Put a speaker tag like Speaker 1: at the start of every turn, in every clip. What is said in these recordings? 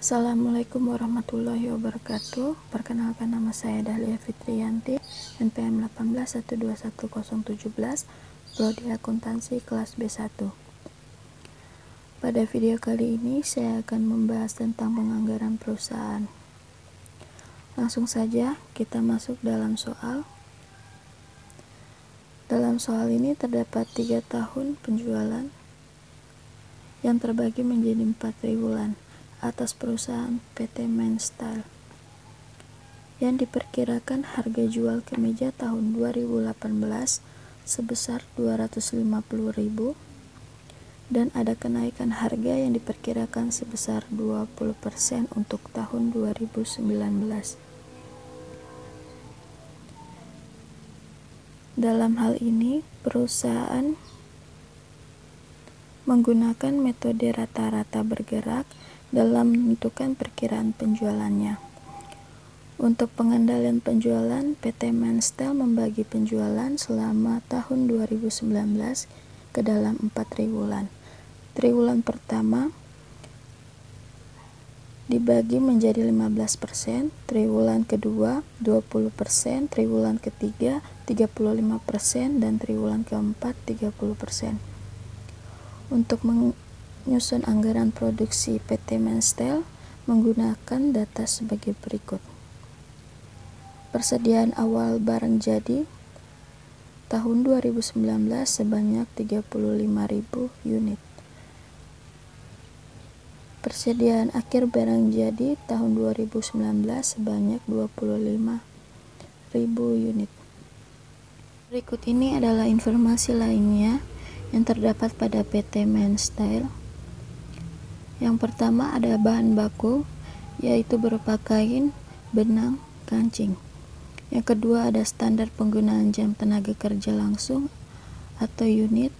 Speaker 1: Assalamualaikum warahmatullahi wabarakatuh. Perkenalkan, nama saya Dahlia Fitriyanti, NPM 18121017, Prodi Akuntansi kelas B1. Pada video kali ini saya akan membahas tentang penganggaran perusahaan. Langsung saja kita masuk dalam soal. Dalam soal ini terdapat 3 tahun penjualan yang terbagi menjadi 4 triwulan atas perusahaan PT Mainstyle yang diperkirakan harga jual kemeja tahun 2018 sebesar 250.000 dan ada kenaikan harga yang diperkirakan sebesar 20% untuk tahun 2019. Dalam hal ini, perusahaan menggunakan metode rata-rata bergerak dalam menentukan perkiraan penjualannya. Untuk pengendalian penjualan, PT Mainstyle membagi penjualan selama tahun 2019 ke dalam 4 triwulan. Triwulan pertama dibagi menjadi 15%, triwulan kedua 20%, triwulan ketiga 35%, dan triwulan keempat 30%. Untuk menyusun anggaran produksi PT Mainstyle menggunakan data sebagai berikut. Persediaan awal barang jadi tahun 2019 sebanyak 35.000 unit. Persediaan akhir barang jadi tahun 2019 sebanyak 25.000 unit. Berikut ini adalah informasi lainnya yang terdapat pada PT Mainstyle. Yang pertama ada bahan baku, yaitu berupa kain, benang, kancing. Yang kedua ada standar penggunaan jam tenaga kerja langsung atau unit.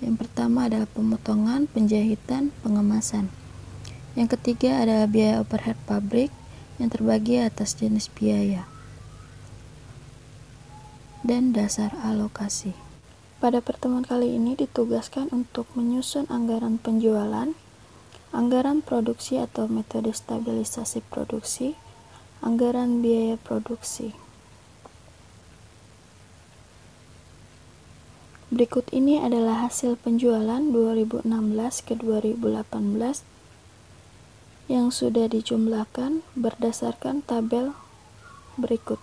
Speaker 1: Yang pertama adalah pemotongan, penjahitan, pengemasan. Yang ketiga ada biaya overhead pabrik yang terbagi atas jenis biaya dan dasar alokasi. Pada pertemuan kali ini ditugaskan untuk menyusun anggaran penjualan, anggaran produksi atau metode stabilisasi produksi, anggaran biaya produksi. Berikut ini adalah hasil penjualan 2016 ke 2018 yang sudah dijumlahkan berdasarkan tabel berikut.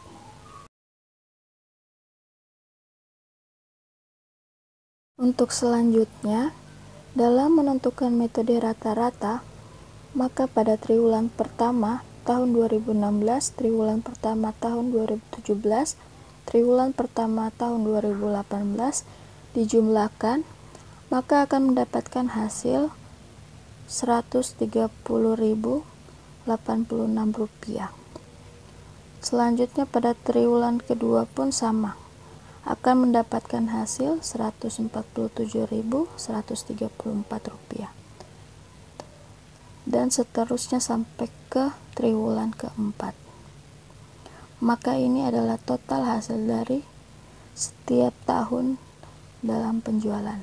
Speaker 1: Untuk selanjutnya, dalam menentukan metode rata-rata, maka pada triwulan pertama tahun 2016, triwulan pertama tahun 2017, triwulan pertama tahun 2018 dijumlahkan, maka akan mendapatkan hasil Rp130.086. Selanjutnya pada triwulan kedua pun sama, akan mendapatkan hasil Rp147.134 dan seterusnya sampai ke triwulan keempat. Maka ini adalah total hasil dari setiap tahun dalam penjualan.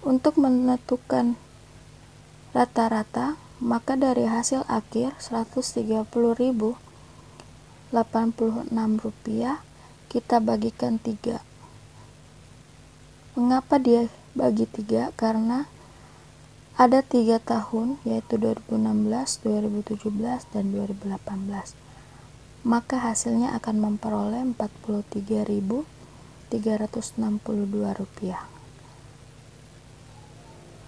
Speaker 1: Untuk menentukan rata-rata, maka dari hasil akhir Rp130.086 kita bagikan 3. Mengapa dia bagi 3? Karena ada 3 tahun, yaitu 2016, 2017, dan 2018. Maka hasilnya akan memperoleh Rp43.362.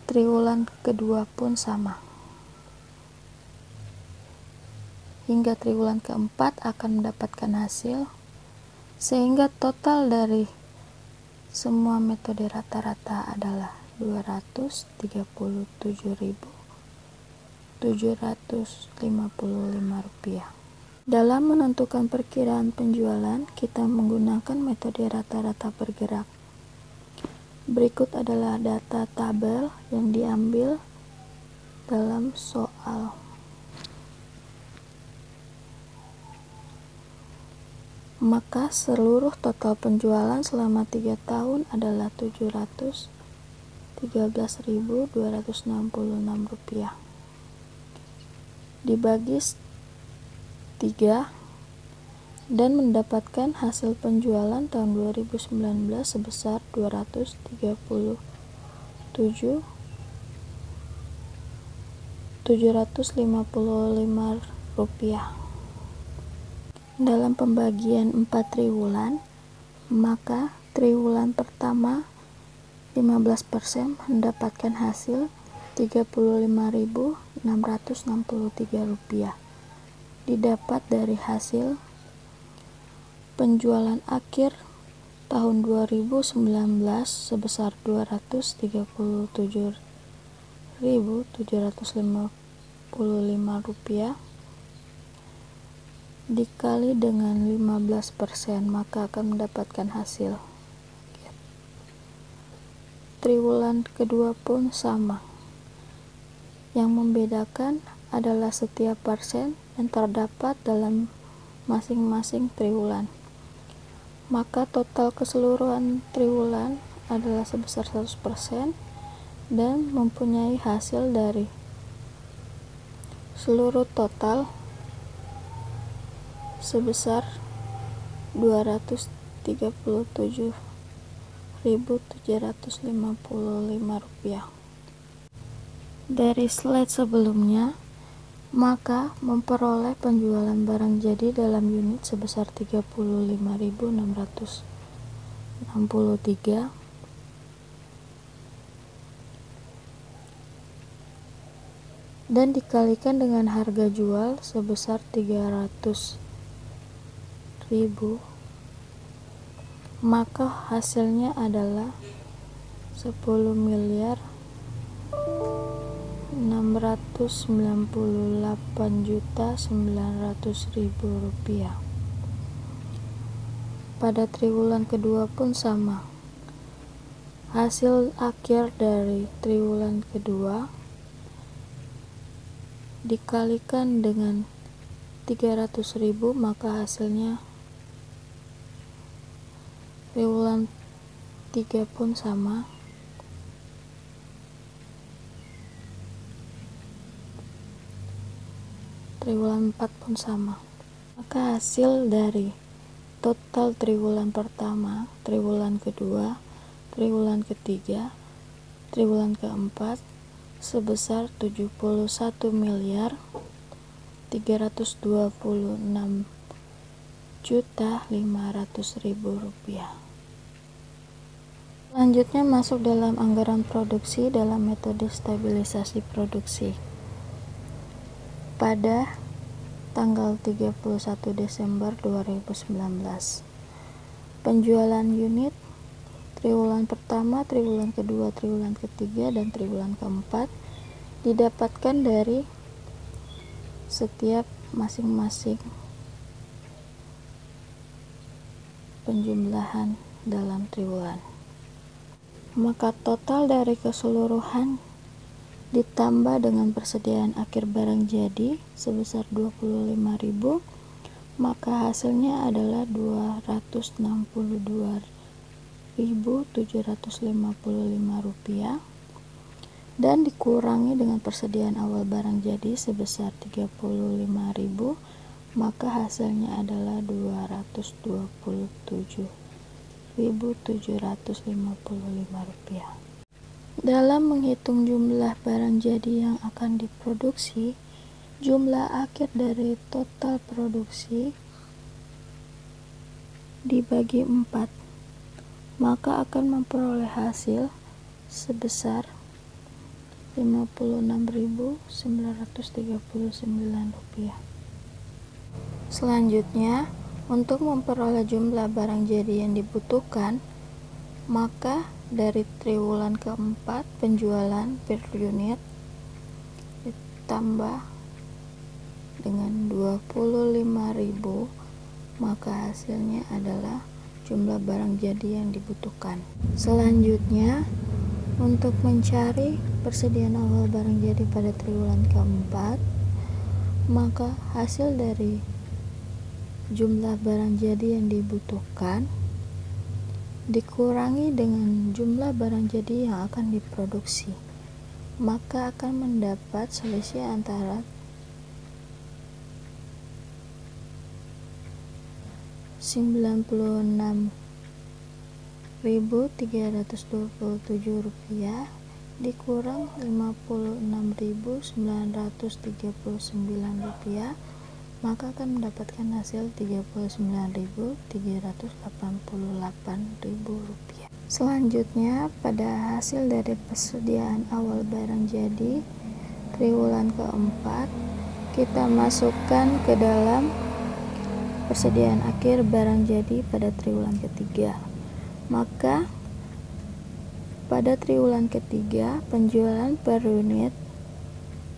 Speaker 1: Triwulan kedua pun sama. Hingga triwulan keempat akan mendapatkan hasil, sehingga total dari semua metode rata-rata adalah Rp237.755. Dalam menentukan perkiraan penjualan, kita menggunakan metode rata-rata bergerak. Berikut adalah data tabel yang diambil dalam soal. Maka seluruh total penjualan selama 3 tahun adalah Rp713.266. dibagi 3 dan mendapatkan hasil penjualan tahun 2019 sebesar Rp237.755. Dalam pembagian 4 triwulan, maka triwulan pertama 15% mendapatkan hasil Rp35.663 didapat dari hasil penjualan akhir tahun 2019 sebesar Rp237.755 dikali dengan 15%, maka akan mendapatkan hasil. Triwulan kedua pun sama. Yang membedakan adalah setiap persen yang terdapat dalam masing-masing triwulan. Maka total keseluruhan triwulan adalah sebesar 100% dan mempunyai hasil dari seluruh total sebesar Rp237.755. Dari slide sebelumnya, maka memperoleh penjualan barang jadi dalam unit sebesar 35.663 dan dikalikan dengan harga jual sebesar 300.000, maka hasilnya adalah Rp10.698.900.000. Pada triwulan kedua pun sama. Hasil akhir dari triwulan kedua dikalikan dengan 300.000, maka hasilnya triwulan 3 pun sama. Triwulan 4 pun sama. Maka hasil dari total triwulan pertama, triwulan kedua, triwulan ketiga, triwulan keempat sebesar Rp741.326.500.000. Selanjutnya masuk dalam anggaran produksi dalam metode stabilisasi produksi. Pada tanggal 31 Desember 2019, penjualan unit triwulan pertama, triwulan kedua, triwulan ketiga, dan triwulan keempat didapatkan dari setiap masing-masing penjumlahan dalam triwulan. Maka total dari keseluruhan ditambah dengan persediaan akhir barang jadi sebesar 25.000, maka hasilnya adalah Rp262.755 dan dikurangi dengan persediaan awal barang jadi sebesar 35.000, maka hasilnya adalah Rp227.755. Dalam menghitung jumlah barang jadi yang akan diproduksi, jumlah akhir dari total produksi dibagi 4, maka akan memperoleh hasil sebesar Rp56.939. Selanjutnya, untuk memperoleh jumlah barang jadi yang dibutuhkan, maka dari triwulan keempat penjualan per unit ditambah dengan 25.000, maka hasilnya adalah jumlah barang jadi yang dibutuhkan. Selanjutnya, untuk mencari persediaan awal barang jadi pada triwulan keempat, maka hasil dari jumlah barang jadi yang dibutuhkan dikurangi dengan jumlah barang jadi yang akan diproduksi, maka akan mendapat selisih antara rupiah dikurang 56.939 rupiah, maka akan mendapatkan hasil 39.388 rupiah. Selanjutnya, pada hasil dari persediaan awal barang jadi triwulan keempat, kita masukkan ke dalam persediaan akhir barang jadi pada triwulan ketiga. Maka pada triwulan ketiga, penjualan per unit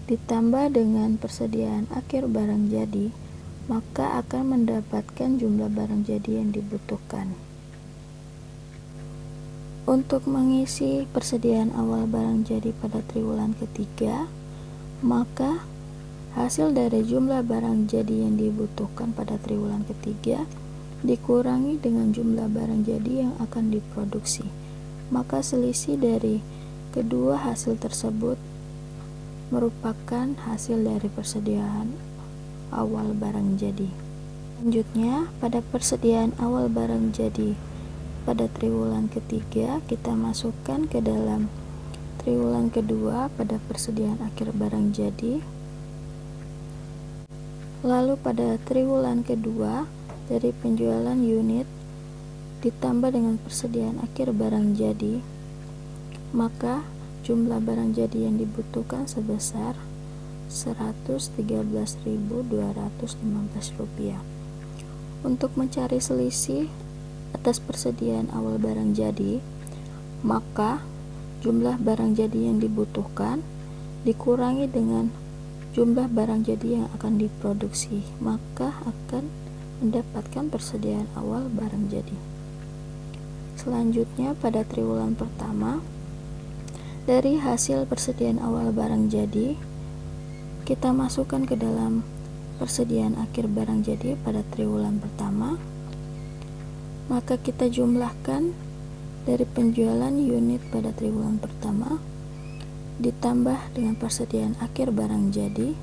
Speaker 1: ditambah dengan persediaan akhir barang jadi, maka akan mendapatkan jumlah barang jadi yang dibutuhkan. Untuk mengisi persediaan awal barang jadi pada triwulan ketiga, maka hasil dari jumlah barang jadi yang dibutuhkan pada triwulan ketiga dikurangi dengan jumlah barang jadi yang akan diproduksi. Maka selisih dari kedua hasil tersebut merupakan hasil dari persediaan awal barang jadi. Selanjutnya, pada persediaan awal barang jadi pada triwulan ketiga, kita masukkan ke dalam triwulan kedua pada persediaan akhir barang jadi. Lalu pada triwulan kedua, dari penjualan unit ditambah dengan persediaan akhir barang jadi, maka jumlah barang jadi yang dibutuhkan sebesar Rp113.215. Untuk mencari selisih atas persediaan awal barang jadi, maka jumlah barang jadi yang dibutuhkan dikurangi dengan jumlah barang jadi yang akan diproduksi, maka akan mendapatkan persediaan awal barang jadi. Selanjutnya, pada triwulan pertama, dari hasil persediaan awal barang jadi, kita masukkan ke dalam persediaan akhir barang jadi pada triwulan pertama, maka kita jumlahkan dari penjualan unit pada triwulan pertama ditambah dengan persediaan akhir barang jadi,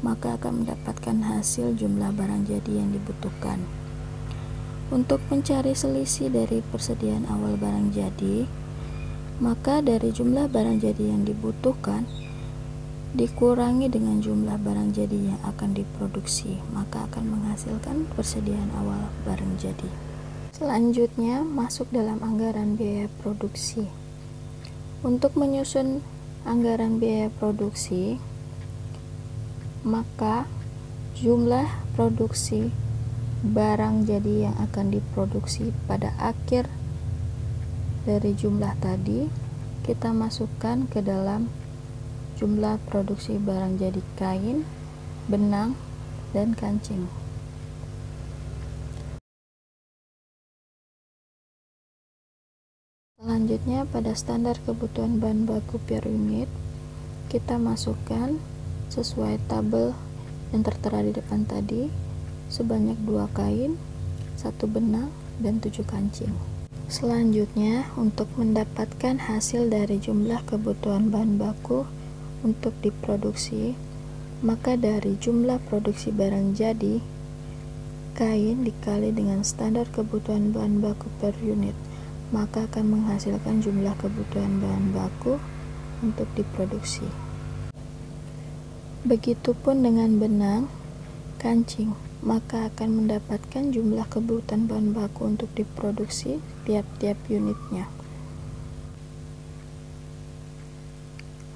Speaker 1: maka akan mendapatkan hasil jumlah barang jadi yang dibutuhkan. Untuk mencari selisih dari persediaan awal barang jadi, maka dari jumlah barang jadi yang dibutuhkan dikurangi dengan jumlah barang jadi yang akan diproduksi, maka akan menghasilkan persediaan awal barang jadi. Selanjutnya, masuk dalam anggaran biaya produksi. Untuk menyusun anggaran biaya produksi, maka jumlah produksi barang jadi yang akan diproduksi pada akhir dari jumlah tadi kita masukkan ke dalam jumlah produksi barang jadi kain, benang, dan kancing. Selanjutnya, pada standar kebutuhan bahan baku per unit, kita masukkan sesuai tabel yang tertera di depan tadi sebanyak 2 kain, 1 benang, dan 7 kancing. Selanjutnya, untuk mendapatkan hasil dari jumlah kebutuhan bahan baku untuk diproduksi, maka dari jumlah produksi barang jadi kain dikali dengan standar kebutuhan bahan baku per unit, maka akan menghasilkan jumlah kebutuhan bahan baku untuk diproduksi. Begitupun dengan benang, kancing, maka akan mendapatkan jumlah kebutuhan bahan baku untuk diproduksi tiap-tiap unitnya.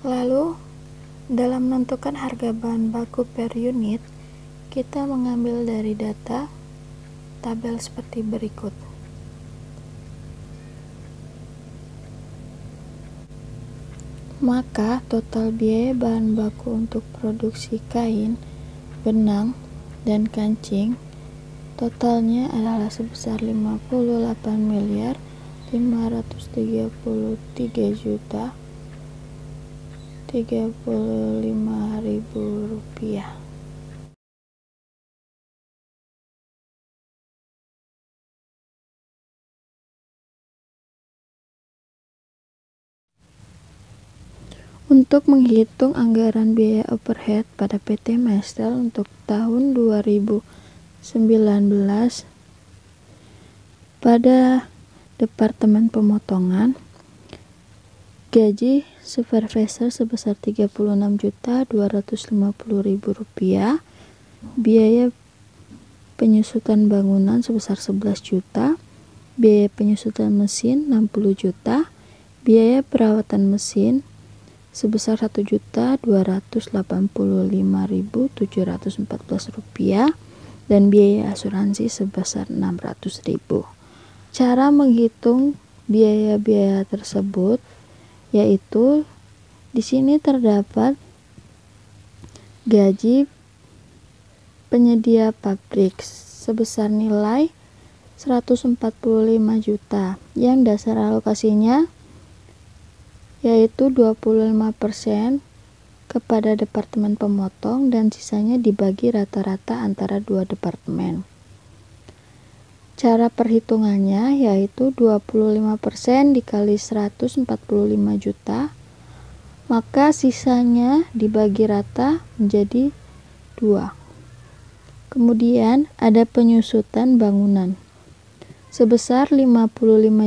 Speaker 1: Lalu, dalam menentukan harga bahan baku per unit, kita mengambil dari data tabel seperti berikut. Maka total biaya bahan baku untuk produksi kain, benang, dan kancing totalnya adalah sebesar Rp533.35.035. Untuk menghitung anggaran biaya overhead pada PT Maestel untuk tahun 2019, Pada Departemen Pemotongan, gaji supervisor sebesar Rp36.250.000, biaya penyusutan bangunan sebesar 11 juta, biaya penyusutan mesin 60 juta, biaya perawatan mesin sebesar Rp1.285.714, dan biaya asuransi sebesar Rp600.000. Cara menghitung biaya-biaya tersebut yaitu di sini terdapat gaji penyedia pabrik sebesar nilai 145 juta yang dasar alokasinya yaitu 25% kepada Departemen Pemotong dan sisanya dibagi rata-rata antara dua departemen. Cara perhitungannya yaitu 25% dikali 145 juta, maka sisanya dibagi rata menjadi 2. Kemudian ada penyusutan bangunan sebesar 55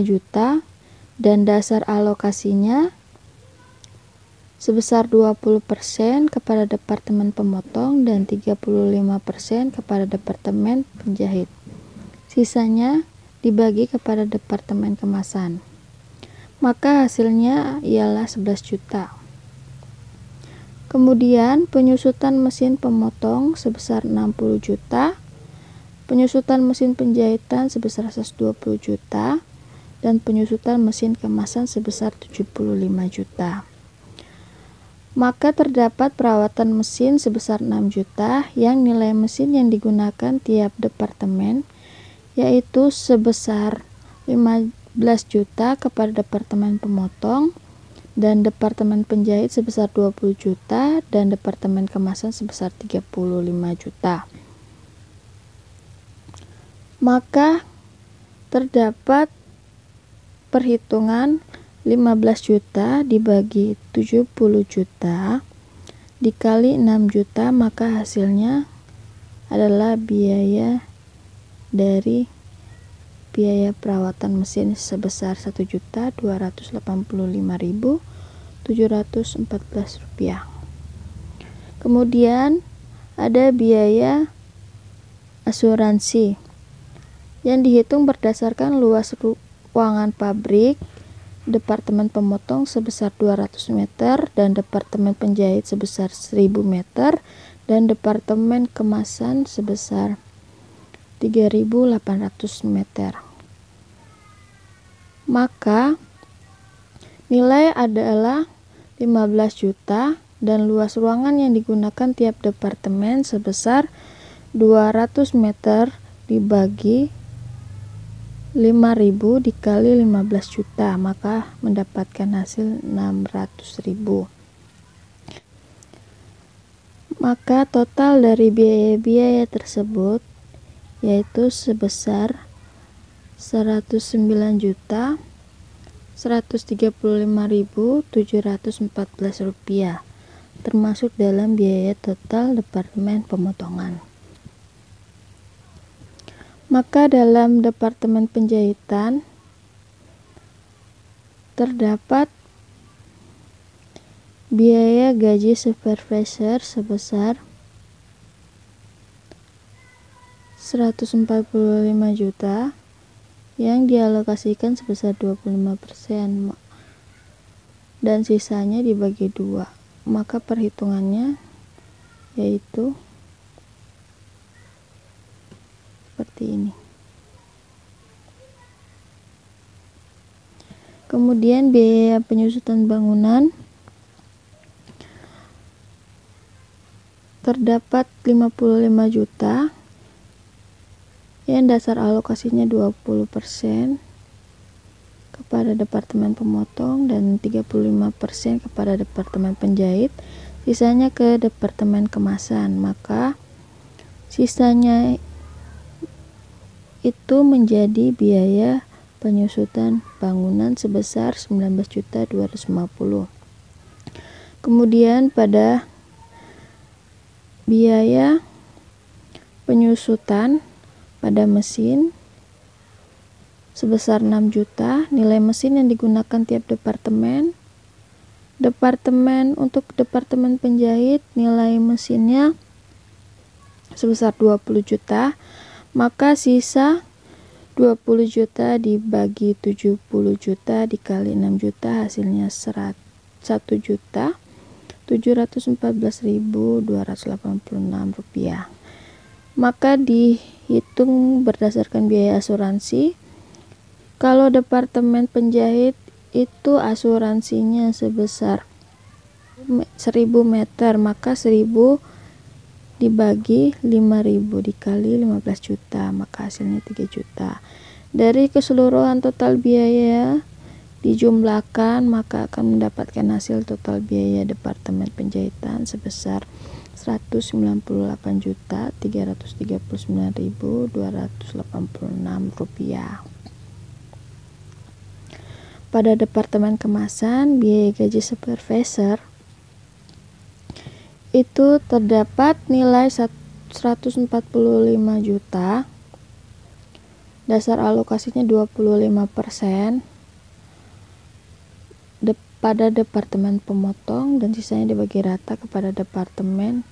Speaker 1: juta dan dasar alokasinya sebesar 20% kepada Departemen Pemotong dan 35% kepada Departemen Penjahit. Sisanya dibagi kepada Departemen Kemasan. Maka hasilnya ialah 11 juta. Kemudian penyusutan mesin pemotong sebesar 60 juta, penyusutan mesin penjahitan sebesar 120 juta, dan penyusutan mesin kemasan sebesar 75 juta. Maka terdapat perawatan mesin sebesar 6 juta yang nilai mesin yang digunakan tiap departemen yaitu sebesar 15 juta kepada Departemen Pemotong dan Departemen Penjahit sebesar 20 juta dan Departemen Kemasan sebesar 35 juta. Maka terdapat perhitungan 15 juta dibagi 70 juta dikali 6 juta, maka hasilnya adalah biaya dari biaya perawatan mesin sebesar Rp1.285.714. Kemudian ada biaya asuransi yang dihitung berdasarkan luas ruangan pabrik Departemen Pemotong sebesar 200 meter dan Departemen Penjahit sebesar 1000 meter dan Departemen Kemasan sebesar 3.800 meter. Maka nilai adalah 15 juta dan luas ruangan yang digunakan tiap departemen sebesar 200 meter dibagi 5.000 dikali 15 juta, maka mendapatkan hasil 600.000. Maka total dari biaya-biaya tersebut yaitu sebesar Rp109.135.714, termasuk dalam biaya total Departemen Pemotongan. Maka dalam Departemen Penjahitan terdapat biaya gaji supervisor sebesar 145 juta yang dialokasikan sebesar 25% dan sisanya dibagi 2. Maka perhitungannya yaitu seperti ini. Kemudian biaya penyusutan bangunan terdapat 55 juta yang dasar alokasinya 20% kepada Departemen Pemotong dan 35% kepada Departemen Penjahit, sisanya ke Departemen Kemasan. Maka sisanya itu menjadi biaya penyusutan bangunan sebesar 19.250. Kemudian pada biaya penyusutan pada mesin sebesar 6 juta. Nilai mesin yang digunakan tiap departemen. Untuk departemen penjahit nilai mesinnya sebesar 20 juta, maka sisa 20 juta dibagi 70 juta dikali 6 juta hasilnya 1.714.286 rupiah. Maka dihitung berdasarkan biaya asuransi. Kalau departemen penjahit itu asuransinya sebesar 1000 meter, maka 1000 dibagi 5.000 dikali 15 juta, maka hasilnya 3 juta. Dari keseluruhan total biaya dijumlahkan, maka akan mendapatkan hasil total biaya departemen penjahitan sebesar 198.339.286 rupiah. Pada departemen kemasan, biaya gaji supervisor itu terdapat nilai 145 juta. Dasar alokasinya 25%. Pada departemen pemotong dan sisanya dibagi rata kepada departemen,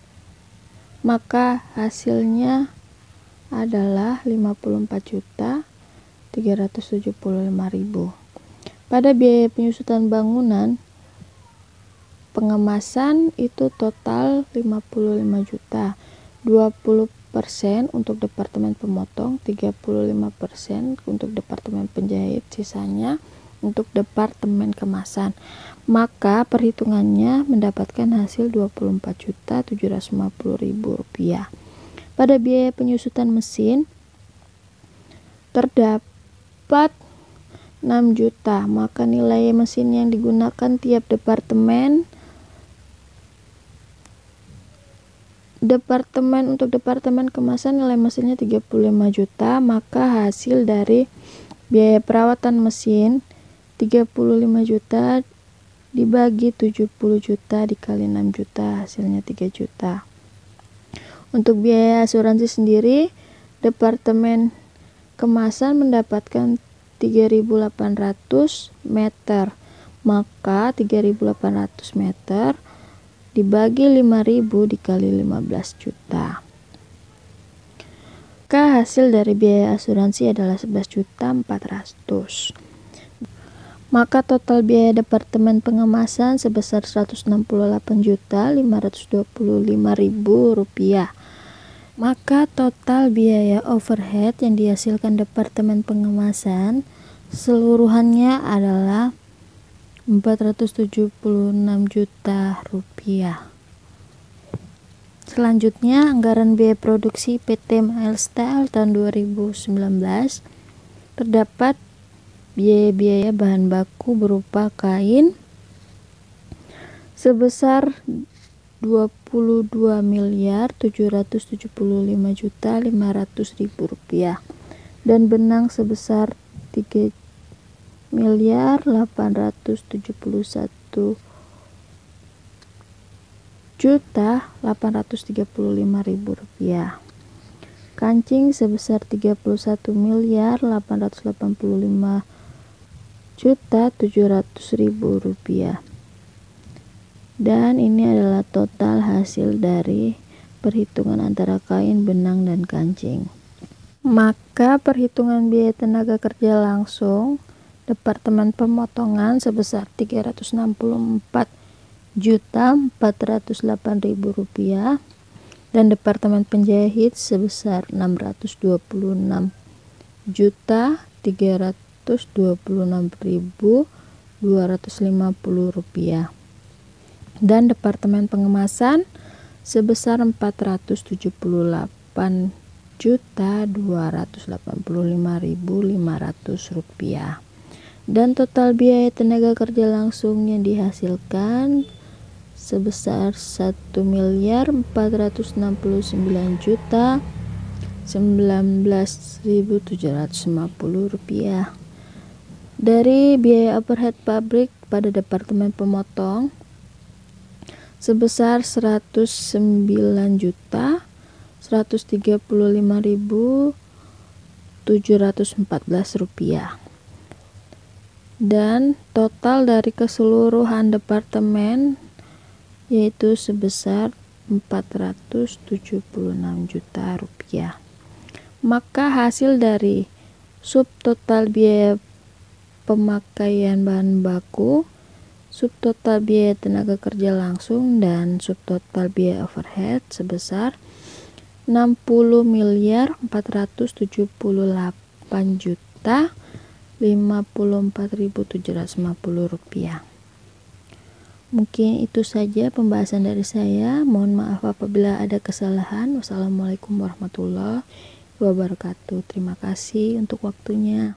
Speaker 1: maka hasilnya adalah 54.375.000. Pada biaya penyusutan bangunan pengemasan itu total 55 juta, 20% untuk departemen pemotong, 35% untuk departemen penjahit, sisanya untuk departemen kemasan. Maka perhitungannya mendapatkan hasil 24.750.000 rupiah. Pada biaya penyusutan mesin terdapat 6 juta, maka nilai mesin yang digunakan tiap departemen untuk departemen kemasan nilai mesinnya 35 juta, maka hasil dari biaya perawatan mesin 35 juta dibagi 70 juta dikali 6 juta hasilnya 3 juta. Untuk biaya asuransi sendiri, departemen kemasan mendapatkan 3.800 meter, maka 3.800 meter dibagi 5.000 dikali 15 juta. Maka hasil dari biaya asuransi adalah 11.400.000. Maka total biaya departemen pengemasan sebesar 168.525.000 rupiah. Maka total biaya overhead yang dihasilkan departemen pengemasan seluruhannya adalah 476 juta rupiah. Selanjutnya, anggaran biaya produksi PT Milestyle tahun 2019 terdapat biaya-biaya bahan baku berupa kain sebesar 22.775.500.000 rupiah dan benang sebesar 3.875.000 rupiah. Kancing sebesar 31.885.700.000 rupiah. Dan ini adalah total hasil dari perhitungan antara kain, benang, dan kancing. Maka perhitungan biaya tenaga kerja langsung Departemen Pemotongan sebesar 364.408.000 rupiah dan Departemen Penjahit sebesar 626.326.250 rupiah dan Departemen Pengemasan sebesar 478.285.500 rupiah. Dan total biaya tenaga kerja langsung yang dihasilkan sebesar 1.469.019.750 rupiah. Dari biaya overhead pabrik pada Departemen Pemotong sebesar 109.135.000 rupiah. Dan total dari keseluruhan departemen yaitu sebesar 476 juta rupiah. Maka hasil dari subtotal biaya pemakaian bahan baku, subtotal biaya tenaga kerja langsung, dan subtotal biaya overhead sebesar 60.478.054.750 rupiah. Mungkin itu saja pembahasan dari saya. Mohon maaf apabila ada kesalahan. Wassalamualaikum warahmatullahi wabarakatuh. Terima kasih untuk waktunya.